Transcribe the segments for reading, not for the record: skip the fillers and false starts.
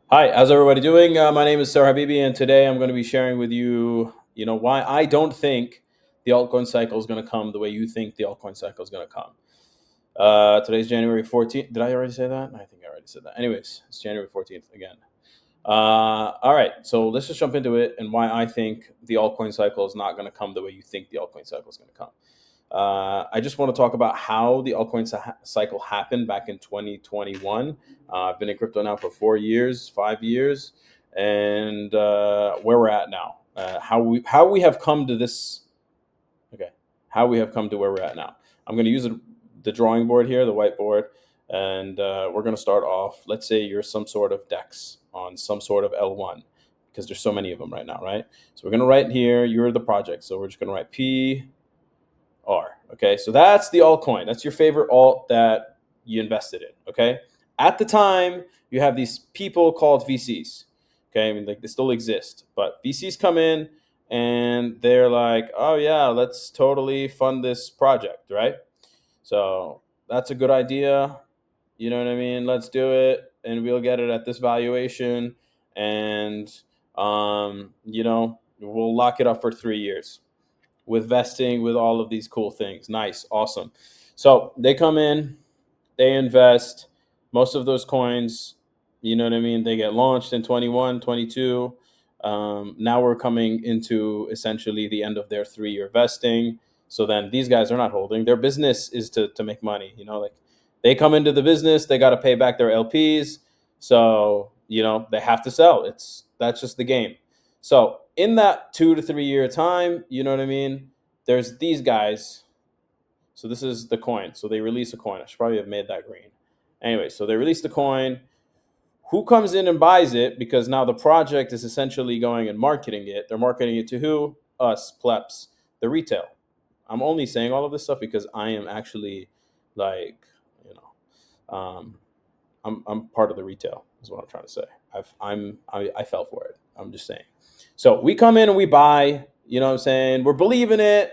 Hi, how's everybody doing? My name is Sarah Habibi, and today I'm going to be sharing with you, why I don't think the altcoin cycle is going to come the way you think the altcoin cycle is going to come. Today's January 14th. Did I already say that? I think I already said that. Anyways, it's January 14th again. All right, so let's just jump into it and why I think the altcoin cycle is not going to come the way you think the altcoin cycle is going to come. I just want to talk about how the altcoin cycle happened back in 2021. I've been in crypto now for 4 years, 5 years, and where we're at now. How we have come to this. Okay, how we have come to where we're at now. I'm going to use the drawing board here, the whiteboard, and we're going to start off. Let's say you're some sort of DEX on some sort of L1 because there's so many of them right now, right? So we're going to write here. You're the project, so we're just going to write P R. Okay, so that's the altcoin. That's your favorite alt that you invested in. Okay, at the time you have these people called VCs. Okay, I mean like they still exist, but VCs come in and they're like, oh yeah, let's totally fund this project, right? So that's a good idea. You know what I mean? Let's do it, and we'll get it at this valuation, and we'll lock it up for 3 years with vesting, with all of these cool things. Nice, awesome. So they come in, they invest. Most of those coins, you know what I mean, they get launched in 21, 22. Now we're coming into essentially the end of their 3 year vesting. So then these guys are not holding. Their business is to make money. Like they come into the business, they got to pay back their LPs. So, they have to sell. That's just the game. So in that 2 to 3 year time, you know what I mean? There's these guys. So this is the coin. So they release a coin. I should probably have made that green. Anyway, so they release the coin. Who comes in and buys it? Because now the project is essentially going and marketing it. They're marketing it to who? Us, plebs, the retail. I'm only saying all of this stuff because I am actually like, you know, I'm part of the retail. Is what I'm trying to say. I fell for it. I'm just saying. So we come in and we buy. You know what I'm saying? We're believing it.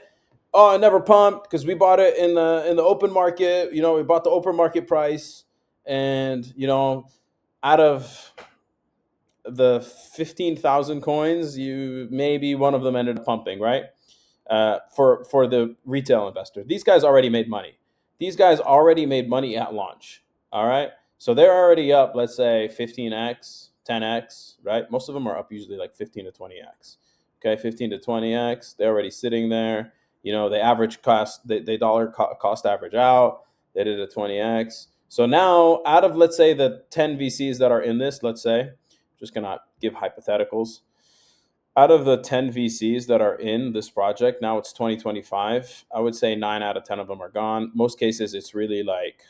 Oh, it never pumped because we bought it in the open market. We bought the open market price, and out of the 15,000 coins, you maybe one of them ended up pumping, right? For the retail investor, these guys already made money. These guys already made money at launch. All right, so they're already up. Let's say 15x, 10x, right? Most of them are up usually like 15 to 20x. Okay, 15 to 20x. They're already sitting there. They average cost, they dollar cost average out. They did a 20x. So now, out of let's say the 10 VCs that are in this, let's say, just gonna give hypotheticals. Out of the 10 VCs that are in this project, now it's 2025. I would say 9 out of 10 of them are gone. Most cases, it's really like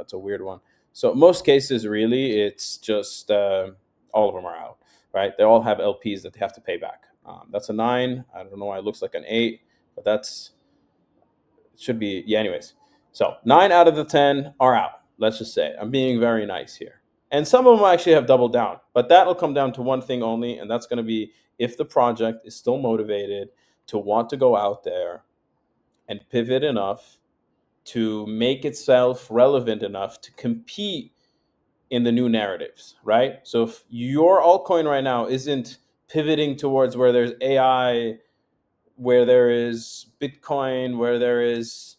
it's a weird one. So most cases, really, it's just all of them are out, right? They all have LPs that they have to pay back. That's a 9. I don't know why it looks like an 8, but that's it should be, yeah. Anyways, so 9 out of the 10 are out. Let's just say I'm being very nice here, and some of them actually have doubled down. But that'll come down to one thing only, and that's going to be if the project is still motivated to want to go out there and pivot enough to make itself relevant enough to compete in the new narratives, right? So if your altcoin right now isn't pivoting towards where there's AI, where there is Bitcoin, where there is,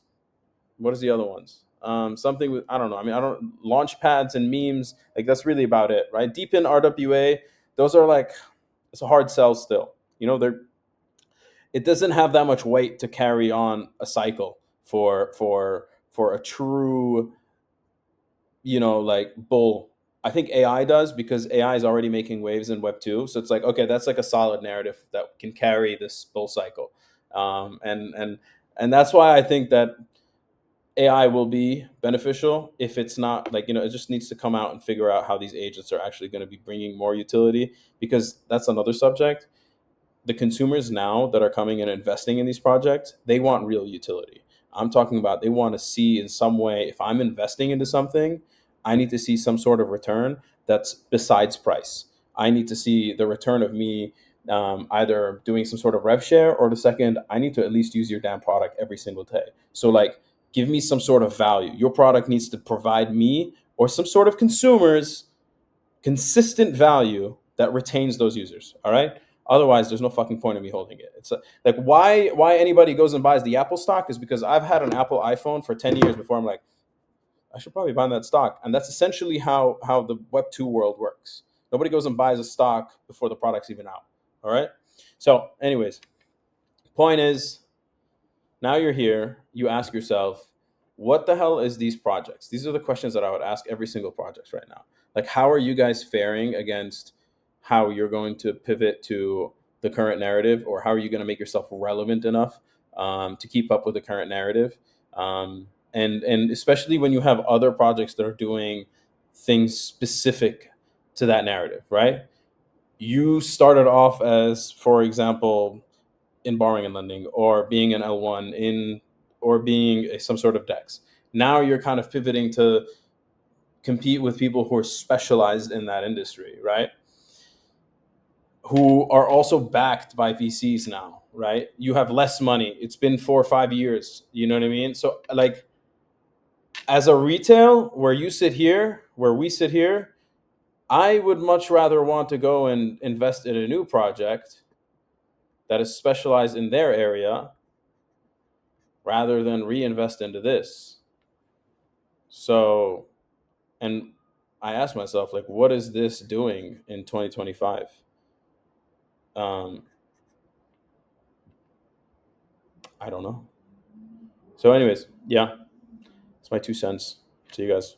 what is the other ones? Something with, I don't know. I mean, I don't, launch pads and memes. Like that's really about it, right? Deep in RWA, those are like, it's a hard sell still. They're, it doesn't have that much weight to carry on a cycle for a true, like bull. I think AI does because AI is already making waves in Web 2. So it's like, okay, that's like a solid narrative that can carry this bull cycle. And that's why I think that AI will be beneficial if it's not like, it just needs to come out and figure out how these agents are actually going to be bringing more utility, because that's another subject. The consumers now that are coming and investing in these projects, they want real utility. I'm talking about they want to see in some way, if I'm investing into something, I need to see some sort of return that's besides price. I need to see the return of me either doing some sort of rev share, or the second, I need to at least use your damn product every single day. So like, give me some sort of value. Your product needs to provide me or some sort of consumers consistent value that retains those users. All right. Otherwise, there's no fucking point in me holding it. It's like why anybody goes and buys the Apple stock is because I've had an Apple iPhone for 10 years before I'm like, I should probably buy that stock. And that's essentially how the Web2 world works. Nobody goes and buys a stock before the product's even out. All right. So, anyways, point is, now you're here, you ask yourself, what the hell is these projects? These are the questions that I would ask every single project right now. Like, how are you guys faring against how you're going to pivot to the current narrative, or how are you going to make yourself relevant enough to keep up with the current narrative? And especially when you have other projects that are doing things specific to that narrative, right? You started off as, for example, in borrowing and lending, or being an L1 in, or being some sort of DEX. Now you're kind of pivoting to compete with people who are specialized in that industry, right? Who are also backed by VCs now, right? You have less money. It's been 4 or 5 years. You know what I mean? So, like, as a retail, where you sit here, where we sit here, I would much rather want to go and invest in a new project that is specialized in their area rather than reinvest into this. So, and I asked myself, like, what is this doing in 2025? Um, I don't know. So, anyways, yeah, it's my 2 cents. See you guys.